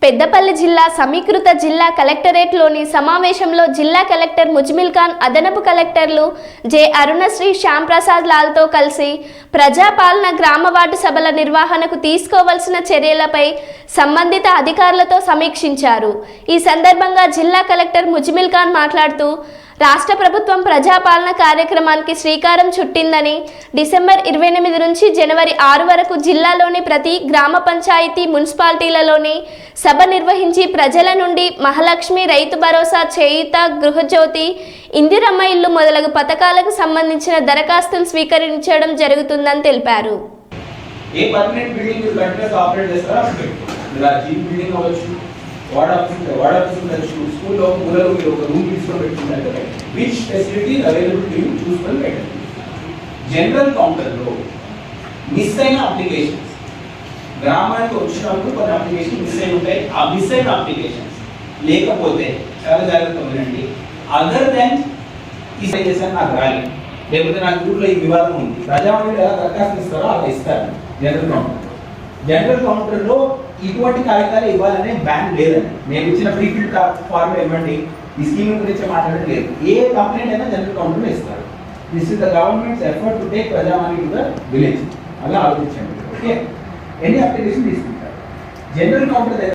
పెద్దపల్లి జిల్లా సమీకృత జిల్లా కలెక్టరేట్లోని సమావేశంలో జిల్లా కలెక్టర్ ముజ్మిల్ ఖాన్, అదనపు కలెక్టర్లు జె అరుణశ్రీ, శ్యామ్ ప్రసాద్ లాల్తో కలిసి ప్రజాపాలన గ్రామ వార్డు సభల నిర్వహణకు తీసుకోవాల్సిన చర్యలపై సంబంధిత అధికారులతో సమీక్షించారు. ఈ సందర్భంగా జిల్లా కలెక్టర్ ముజ్మిల్ ఖాన్ మాట్లాడుతూ, రాష్ట్ర ప్రభుత్వం ప్రజాపాలన కార్యక్రమానికి శ్రీకారం చుట్టిందని, డిసెంబర్ 28 నుంచి జనవరి 6 వరకు జిల్లాలోని ప్రతి గ్రామ పంచాయతీ, మున్సిపాలిటీలలోని సభ నిర్వహించి ప్రజల నుండి మహాలక్ష్మి, రైతు భరోసా, చేయూత, గృహజ్యోతి, ఇందిరమ్మ ఇల్లు మొదలగు పథకాలకు సంబంధించిన దరఖాస్తులు స్వీకరించడం జరుగుతుందని తెలిపారు. వార్డ్ ఆఫీస్ ఉండొచ్చు, స్కూల్లో మూలలో మీరు ఒక రూమ్ తీసుకొని పెట్టుకుంటారు కదా, which facility available to you చూసుకొని పెట్టండి. జనరల్ కౌంటర్లో మిస్ అయిన అప్లికేషన్స్, గ్రామానికి వచ్చినప్పుడు కొన్ని అప్లికేషన్ మిస్ అయి ఉంటాయి. ఆ మిస్ అయిన అప్లికేషన్స్ లేకపోతే చాలా జాగ్రత్తగా వినండి. అదర్ దెన్ ఈ సైజ్ చేశాను నాకు రాలి, లేకపోతే నాకు ఊళ్ళో ఈ వివాదం ఉంది, ప్రజావాణి ఎలా దరఖాస్తు ఇస్తారో అలా ఇస్తారు. జనరల్ కౌంటర్లో ఇటువంటి కాగితాలు ఇవ్వాలనే బ్యాన్ లేదండి. మేము ఇచ్చిన ఫ్రీ ఫిల్ ఫార్మ్ ఇవ్వండి, ఈ స్కీమ్ గురించి మాట్లాడడం లేదు. ఏ కంప్లైంట్ అయినా జనరల్ కౌంటర్లో ఇస్తారు. This is the governments effort to take Prajavani to the village. అలా ఆలోచించండి. ఓకే, ఎన్ని అప్లికేషన్ తీసుకుంటారు జనరల్ కౌంటర్